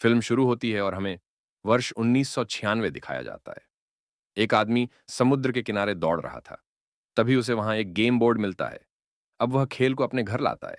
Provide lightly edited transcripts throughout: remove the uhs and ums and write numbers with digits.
Film शुरू होती है और हमें वर्ष 1996 दिखाया जाता है। एक आदमी समुद्र के किनारे दौड़ रहा था। तभी उसे वहां एक गेम बोर्ड मिलता है। अब वह खेल को अपने घर लाता है।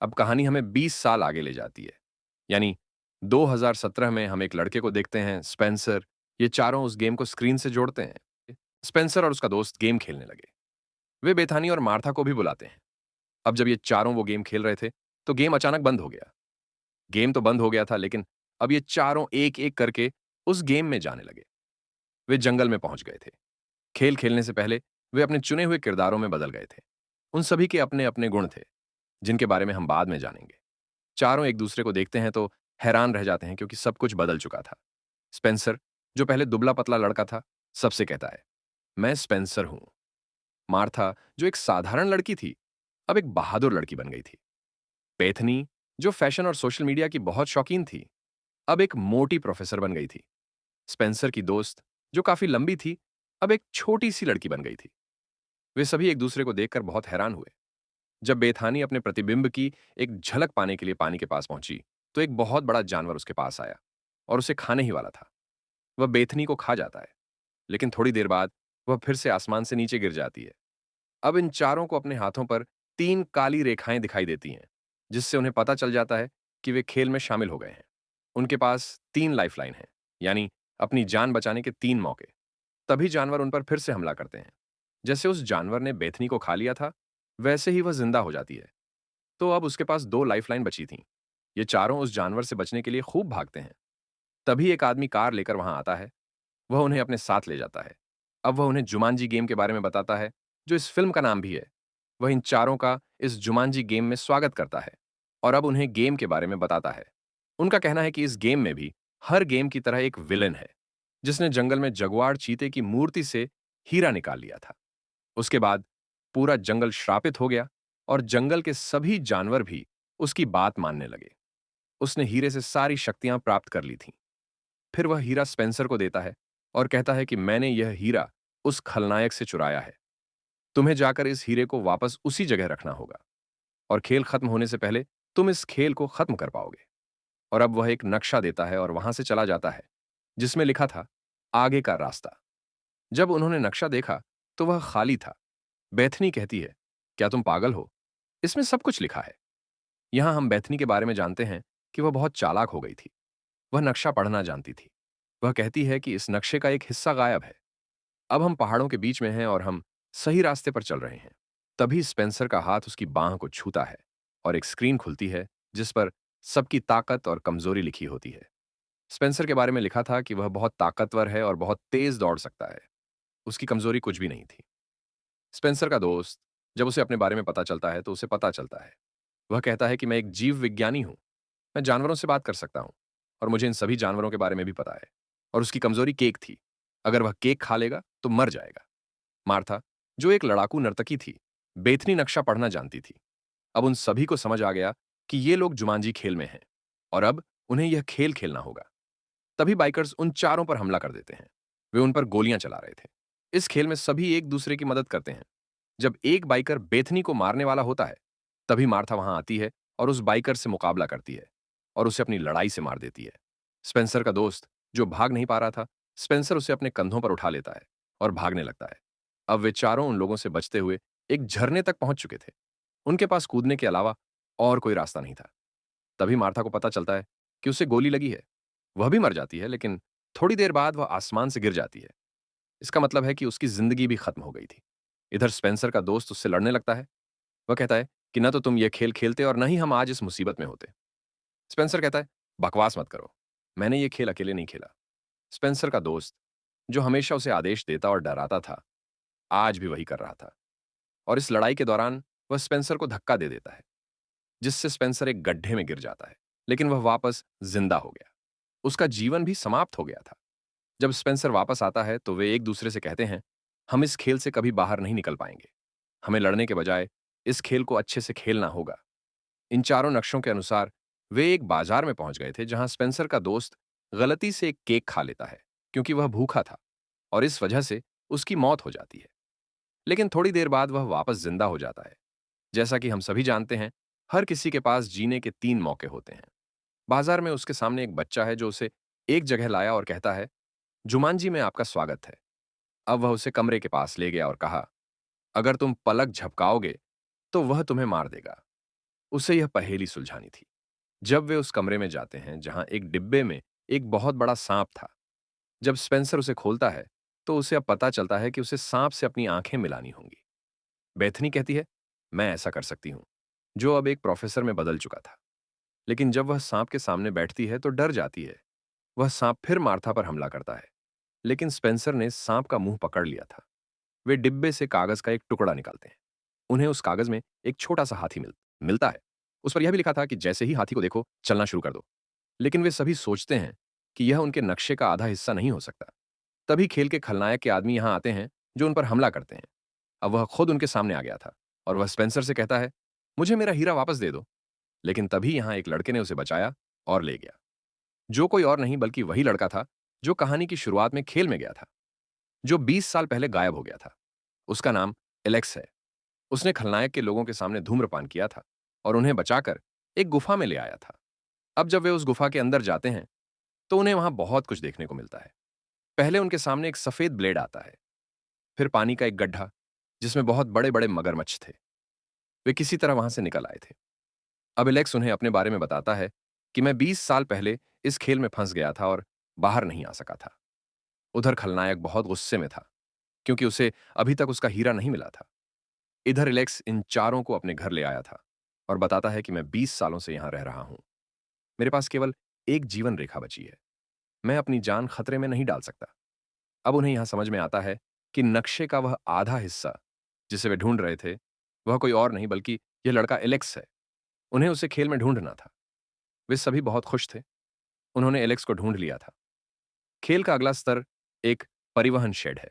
अब कहानी हमें 20 साल आगे ले जाती है। यानी 2017 में हम एक लड़के को देखते हैं, स्पेंसर। ये चारों उस गेम को स्क्रीन से जोड़ते हैं। स्पेंसर और उसका दोस्त गेम खेलने लगे। वे बेथानी और मार्था को भी बुलाते हैं। अब जब ये चारों वो गेम खेल रहे थे, तो गेम अचानक बंद हो गया। गेम तो बंद हो गया था, लेकिन अब ये चारों एक-एक करके उस गेम में जाने लगे। वे जंगल में पहुंच गए थे। खेल खेलने से पहले वे अपने चुने हुए किरदारों में बदल गए थे। उन सभी के अपने-अपने गुण थे, जिनके बारे में हम बाद में जानेंगे। चारों एक दूसरे को देखते हैं तो हैरान रह जाते हैं, क्योंकि सब कुछ बदल चुका था। स्पेंसर, जो पहले दुबला-पतला लड़का था, सबसे कहता है, "मैं स्पेंसर हूं।" मार्था, जो एक साधारण लड़की थी, अब एक बहादुर लड़की बन गई थी। बेथनी, जो फैशन और सोशल मीडिया की बहुत शौकीन थी, अब एक मोटी प्रोफेसर बन गई थी। स्पेंसर की दोस्त, जो काफी लंबी थी, अब एक छोटी सी लड़की बन गई थी। वे सभी एक दूसरे को देखकर बहुत हैरान हुए। जब बेथानी अपने प्रतिबिंब की एक झलक पाने के लिए पानी के पास पहुंची, तो एक बहुत बड़ा जानवर उसके पास आया और उसे खाने ही वाला था। वह बेथनी को खा जाता है, लेकिन थोड़ी देर बाद वह फिर से आसमान से नीचे गिर जाती है। अब इन चारों को अपने हाथों पर 3 काली रेखाएं दिखाई देती हैं, जिससे उन्हें पता चल जाता है कि वे खेल में शामिल हो गए हैं। उनके पास 3 लाइफलाइन हैं, यानी अपनी जान बचाने के 3 मौके। तभी जानवर उन पर फिर से हमला करते हैं। जैसे उस जानवर ने बेथनी को खा लिया था, वैसे ही वह जिंदा हो जाती है। तो अब उसके पास 2 लाइफलाइन बची थीं। ये चारों उस जानवर से बचने के लिए खूब भागते हैं। तभी एक आदमी कार लेकर वहां आता है। वह उन्हें अपने साथ ले जाता है। अब वह उन्हें जुमांजी गेम के बारे में बताता है, जो इस फिल्म का नाम भी है। वह इन चारों का इस जुमांजी गेम में स्वागत करता है और अब उन्हें गेम के बारे में बताता है। उनका कहना है कि इस गेम में भी हर गेम की तरह एक विलेन है, जिसने जंगल में जगुआर चीते की मूर्ति से हीरा निकाल लिया था। उसके बाद पूरा जंगल श्रापित हो गया और जंगल के सभी जानवर भी उसकी बात मानने लगे। उसने हीरे से सारी शक्तियां प्राप्त कर ली थीं। फिर वह हीरा स्पेंसर को देता है और कहता है कि मैंने यह हीरा उस खलनायक से चुराया है। तुम्हें जाकर इस हीरे को वापस उसी जगह रखना होगा और खेल खत्म होने से पहले तुम इस खेल को खत्म कर पाओगे। और अब वह एक नक्शा देता है और वहां से चला जाता है, जिसमें लिखा था, आगे का रास्ता। जब उन्होंने नक्शा देखा, तो वह खाली था। बेथनी कहती है, क्या तुम पागल हो? इसमें सब कुछ लिखा है। यहां हम बेथनी के बारे में जानते हैं कि वह बहुत चालाक हो गई थी। वह नक्शा पढ़ना जानती थी। वह कहती है कि इस नक्शे का एक हिस्सा गायब है। अब हम पहाड़ों के बीच में हैं और हम सही रास्ते पर चल रहे हैं। तभी स्पेंसर का हाथ उसकी बांह को छूता है और एक स्क्रीन खुलती है, जिस पर सबकी ताकत और कमजोरी लिखी होती है। स्पेंसर के बारे में लिखा था कि वह बहुत ताकतवर है और बहुत तेज दौड़ सकता है। उसकी कमजोरी कुछ भी नहीं थी। स्पेंसर का दोस्त, जब उसे अपने बारे में पता चलता है, तो उसे पता चलता है। वह कहता है कि मैं एक जीव विज्ञानी हूं। मैं जानवरों से बात कर सकता हूं और मुझे इन सभी जानवरों के बारे में भी पता है। और उसकी कमजोरी केक थी। अगर वह केक खा लेगा तो मर जाएगा। मार्था, जो एक लड़ाकू नर्तकी थी, बेथनी नक्शा पढ़ना जानती थी। अब उन सभी को समझ आ गया कि ये लोग जुमांजी खेल में हैं और अब उन्हें यह खेल खेलना होगा। तभी बाइकर्स उन चारों पर हमला कर देते हैं। वे उन पर गोलियां चला रहे थे। इस खेल में सभी एक दूसरे की मदद करते हैं। जब एक बाइकर बेथनी को मारने वाला होता है, तभी मार्था वहां आती है और उस बाइकर से मुकाबला करती है और उसे अपनी लड़ाई से मार देती है। स्पेंसर का दोस्त, जो भाग नहीं पा रहा था, स्पेंसर उसे अपने कंधों पर उठा लेता है और भागने लगता है। अब वे चारों उन लोगों से बचते हुए एक झरने तक पहुंच चुके थे। उनके पास कूदने के अलावा और कोई रास्ता नहीं था। तभी मार्था को पता चलता है कि उसे गोली लगी है। वह भी मर जाती है, लेकिन थोड़ी देर बाद वह आसमान से गिर जाती है। इसका मतलब है कि उसकी जिंदगी भी खत्म हो गई थी। इधर स्पेंसर का दोस्त उससे लड़ने लगता है। वह कहता है कि न तो तुम ये खेल खेलते और न ही हम आज इस मुसीबत में होते। स्पेंसर कहता है, बकवास मत करो। मैंने ये खेल अकेले नहीं खेला। स्पेंसर का दोस्त, जो हमेशा उसे आदेश देता और डराता था, आज भी वही कर रहा था। और इस लड़ाई के दौरान वह स्पेंसर को धक्का दे देता है, जिससे स्पेंसर एक गड्ढे में गिर जाता है। लेकिन वह वापस जिंदा हो गया। उसका जीवन भी समाप्त हो गया था। जब स्पेंसर वापस आता है, तो वे एक दूसरे से कहते हैं, हम इस खेल से कभी बाहर नहीं निकल पाएंगे। हमें लड़ने के बजाय इस खेल को अच्छे से खेलना होगा। इन चारों नक्शों के अनुसार वे एक बाजार में पहुंच गए थे, जहां स्पेंसर का दोस्त गलती से एक केक खा लेता है, क्योंकि वह भूखा था और इस वजह से उसकी मौत हो जाती है। लेकिन थोड़ी देर बाद वह वापस जिंदा हो जाता है। जैसा कि हम सभी जानते हैं, हर किसी के पास जीने के 3 मौके होते हैं। बाजार में उसके सामने एक बच्चा है जो उसे एक जगह लाया और कहता है, जुमान जी में आपका स्वागत है। अब वह उसे कमरे के पास ले गया और कहा, अगर तुम पलक झपकाओगे तो वह तुम्हें मार देगा। उसे यह पहेली सुलझानी थी। जब वे उस कमरे में जाते हैं जहां एक डिब्बे में एक बहुत बड़ा सांप था। जब स्पेंसर उसे खोलता है तो उसे अब पता चलता है कि उसे सांप से अपनी आंखें मिलानी होंगी। बेथनी कहती है, मैं ऐसा कर सकती हूं, जो अब एक प्रोफेसर में बदल चुका था। लेकिन जब वह सांप के सामने बैठती है तो डर जाती है। वह सांप फिर मार्था पर हमला करता है, लेकिन स्पेंसर ने सांप का मुंह पकड़ लिया था। वे डिब्बे से कागज का एक टुकड़ा निकालते हैं। उन्हें उस कागज में एक छोटा सा हाथी मिलता है। उस पर यह भी लिखा था कि जैसे ही हाथी को देखो चलना शुरू कर दो। लेकिन वे सभी सोचते हैं कि यह उनके नक्शे का आधा हिस्सा नहीं हो सकता। तभी खेल के खलनायक के आदमी यहां आते हैं जो उन पर हमला करते हैं। अब वह खुद उनके सामने आ गया था और वह स्पेंसर से कहता है, मुझे मेरा हीरा वापस दे दो। लेकिन तभी यहां एक लड़के ने उसे बचाया और ले गया, जो कोई और नहीं बल्कि वही लड़का था जो कहानी की शुरुआत में खेल में गया था, जो 20 साल पहले गायब हो गया था। उसका नाम एलेक्स है। उसने खलनायक के लोगों के सामने धूम्रपान किया था और उन्हें बचाकर एक गुफा में ले आया था। अब जब वे उस गुफा के अंदर जाते हैं तो उन्हें वहां बहुत कुछ देखने को मिलता है। पहले उनके सामने एक सफेद ब्लेड आता है, फिर पानी का एक गड्ढा जिसमें बहुत बड़े बड़े मगरमच्छ थे। वे किसी तरह वहां से निकल आए थे। अब एलेक्स उन्हें अपने बारे में बताता है कि मैं 20 साल पहले इस खेल में फंस गया था और बाहर नहीं आ सका था। उधर खलनायक बहुत गुस्से में था क्योंकि उसे अभी तक उसका हीरा नहीं मिला था। इधर एलेक्स इन चारों को अपने घर ले आया था और बताता है कि मैं 20 सालों से यहां रह रहा हूं। मेरे पास केवल एक जीवन रेखा बची है। मैं अपनी जान खतरे में नहीं डाल सकता। अब उन्हें यहां समझ में आता है कि नक्शे का वह आधा हिस्सा जिसे वे ढूंढ रहे थे, वह कोई और नहीं बल्कि यह लड़का एलेक्स है। उन्हें उसे खेल में ढूंढना था। वे सभी बहुत खुश थे। उन्होंने एलेक्स को ढूंढ लिया था। खेल का अगला स्तर एक परिवहन शेड है।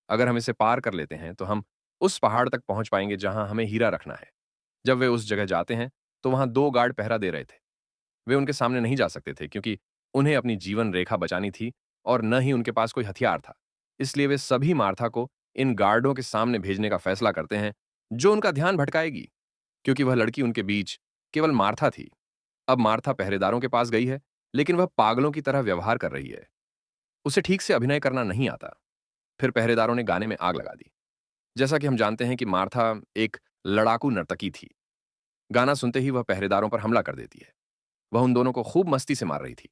अगर हम इसे पार कर लेते हैं तो हम उस पहाड़ तक पहुंच पाएंगे जहां हमें हीरा रखना है। जब वे उस जगह जाते हैं तो वहां 2 गार्ड पहरा दे रहे थे। वे उनके सामने नहीं जा सकते थे क्योंकि उन्हें अपनी जीवन रेखा बचानी थी और न ही उनके पास कोई हथियार था। इसलिए वे सभी मार्था को इन गार्डों के सामने भेजने का फैसला करते हैं, जो उनका ध्यान भटकाएगी, क्योंकि वह लड़की उनके बीच केवल मार्था थी। अब मार्था पहरेदारों के पास गई है, लेकिन वह पागलों की तरह व्यवहार कर रही है। उसे ठीक से अभिनय करना नहीं आता। फिर पहरेदारों ने गाने में आग लगा दी। जैसा कि हम जानते हैं कि मार्था एक लड़ाकू नर्तकी थी। गाना सुनते ही वह पहरेदारों पर हमला कर देती है। वह उन दोनों को खूब मस्ती से मार रही थी।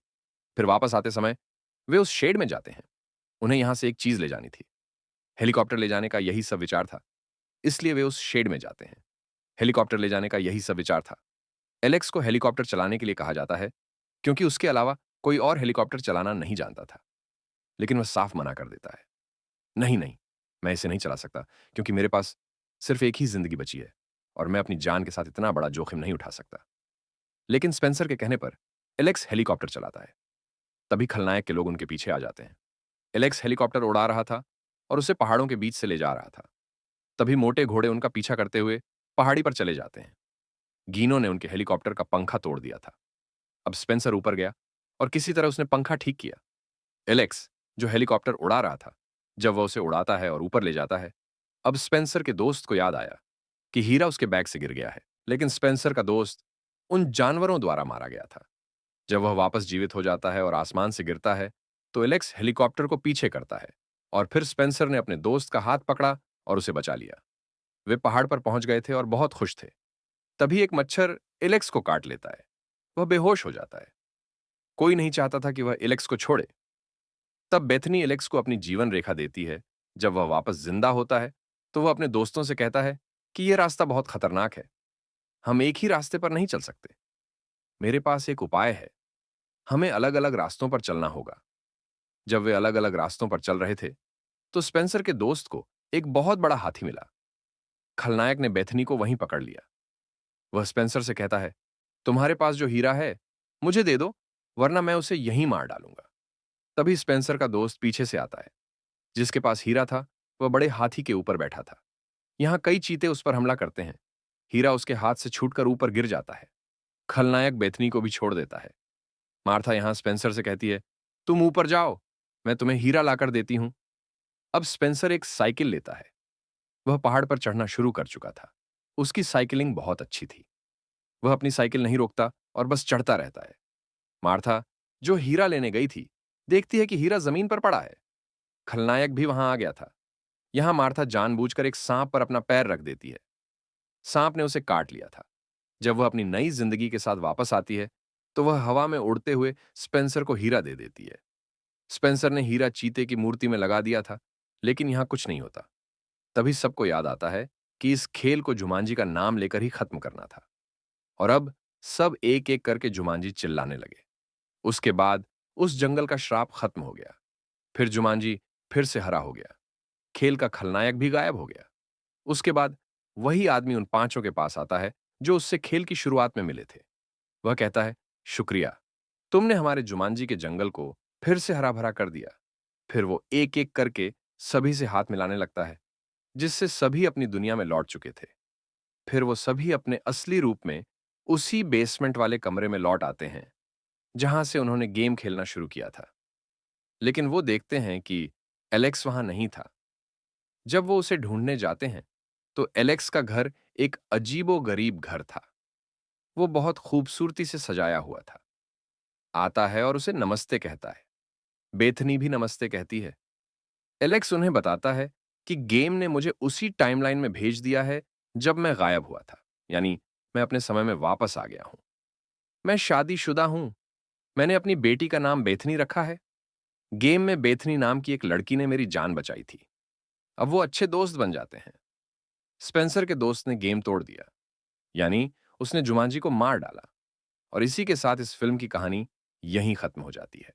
फिर वापस आते समय वे उस शेड में जाते हैं। उन्हें यहां से एक चीज ले जानी थी। हेलीकॉप्टर ले जाने का यही सब विचार था। इसलिए वे उस शेड में जाते हैं। हेलीकॉप्टर ले जाने का यही सब विचार था। एलेक्स को हेलीकॉप्टर चलाने के लिए कहा जाता है क्योंकि उसके अलावा कोई और हेलीकॉप्टर चलाना नहीं जानता था। लेकिन वह साफ मना कर देता है, नहीं नहीं, मैं इसे नहीं चला सकता क्योंकि मेरे पास सिर्फ एक ही जिंदगी बची है और मैं अपनी जान के साथ इतना बड़ा जोखिम नहीं उठा सकता। लेकिन स्पेंसर के कहने पर एलेक्स हेलीकॉप्टर चलाता है। तभी खलनायक के लोग उनके पीछे आ जाते हैं। एलेक्स हेलीकॉप्टर उड़ा रहा था और उसे पहाड़ों के बीच से ले जा रहा था। तभी मोटे घोड़े उनका पीछा करते हुए पहाड़ी पर चले जाते हैं। गीनों ने उनके हेलीकॉप्टर का पंखा तोड़ दिया था। अब स्पेंसर ऊपर गया और किसी तरह उसने पंखा ठीक किया। एलेक्स, जो हेलीकॉप्टर उड़ा रहा था, जब वह उसे उड़ाता है और ऊपर ले जाता है, अब स्पेंसर के दोस्त को याद आया कि हीरा उसके बैग से गिर गया है। लेकिन स्पेंसर का दोस्त उन जानवरों द्वारा मारा गया था। जब वह वापस जीवित हो जाता है और आसमान से गिरता है, तो एलेक्स हेलीकॉप्टर को पीछे करता है और फिर स्पेंसर ने अपने दोस्त का हाथ पकड़ा और उसे बचा लिया। वे पहाड़ पर पहुंच गए थे और बहुत खुश थे। तभी एक मच्छर एलेक्स को काट लेता है। वह बेहोश हो जाता है। कोई नहीं चाहता था कि वह एलेक्स को छोड़े। तब बेथनी एलेक्स को अपनी जीवन रेखा देती है। जब वह वापस जिंदा होता है तो वह अपने दोस्तों से कहता है कि यह रास्ता बहुत खतरनाक है। हम एक ही रास्ते पर नहीं चल सकते। मेरे पास एक उपाय है। हमें अलग अलग रास्तों पर चलना होगा। जब वे अलग अलग रास्तों पर चल रहे थे तो स्पेंसर के दोस्त को एक बहुत बड़ा हाथी मिला। खलनायक ने बेथनी को वहीं पकड़ लिया। वह स्पेंसर से कहता है, तुम्हारे पास जो हीरा है मुझे दे दो, वरना मैं उसे यहीं मार डालूंगा। तभी स्पेंसर का दोस्त पीछे से आता है। जिसके पास हीरा था वह बड़े हाथी के ऊपर बैठा था। यहां कई चीते उस पर हमला करते हैं। हीरा उसके हाथ से छूटकर ऊपर गिर जाता है। खलनायक बेथनी को भी छोड़ देता है। मार्था यहां स्पेंसर से कहती है, तुम ऊपर जाओ, मैं तुम्हें हीरा लाकर देती हूं। अब स्पेंसर एक साइकिल लेता है। वह पहाड़ पर चढ़ना शुरू कर चुका था। उसकी साइकिलिंग बहुत अच्छी थी। वह अपनी साइकिल नहीं रोकता और बस चढ़ता रहता है। मार्था, जो हीरा लेने गई थी, देखती है कि हीरा जमीन पर पड़ा है। खलनायक भी वहां आ गया था। यहां मार्था जानबूझकर एक सांप पर अपना पैर रख देती है। सांप ने उसे काट लिया था। जब वह अपनी नई जिंदगी के साथ वापस आती है, तो वह हवा में उड़ते हुए स्पेंसर को हीरा दे देती है। स्पेंसर ने हीरा चीते की मूर्ति में लगा दिया था, लेकिन यहां कुछ नहीं होता। तभी सबको याद आता है कि इस खेल को जुमांजी का नाम लेकर ही खत्म करना था। और अब सब एक एक करके जुमांजी चिल्लाने लगे। उसके बाद उस जंगल का श्राप खत्म हो गया। फिर जुमांजी फिर से हरा हो गया। खेल का खलनायक भी गायब हो गया। उसके बाद वही आदमी उन पांचों के पास आता है जो उससे खेल की शुरुआत में मिले थे। वह कहता है, शुक्रिया, तुमने हमारे जुमांजी के जंगल को फिर से हरा भरा कर दिया। फिर वो एक एक करके सभी से हाथ मिलाने लगता है, जिससे सभी अपनी दुनिया में लौट चुके थे। फिर वो सभी अपने असली रूप में उसी बेसमेंट वाले कमरे में लौट आते हैं जहां से उन्होंने गेम खेलना शुरू किया था। लेकिन वो देखते हैं कि एलेक्स वहां नहीं था। जब वो उसे ढूंढने जाते हैं, तो एलेक्स का घर एक अजीबो-गरीब घर था। वो बहुत खूबसूरती से सजाया हुआ था। आता है और उसे नमस्ते कहता है। बेथनी भी नमस्ते कहती है। एलेक्स उन्हें बताता है कि गेम ने मुझे उसी टाइमलाइन में भेज दिया है जब मैं गायब हुआ था, यानी मैं अपने समय में वापस आ गया हूं। मैं शादीशुदा हूं। मैंने अपनी बेटी का नाम बेथनी रखा है। गेम में बेथनी नाम की एक लड़की ने मेरी जान बचाई थी। अब वो अच्छे दोस्त बन जाते हैं। स्पेंसर के दोस्त ने गेम तोड़ दिया, यानी उसने जुमांजी को मार डाला। और इसी के साथ इस फिल्म की कहानी यहीं खत्म हो जाती है।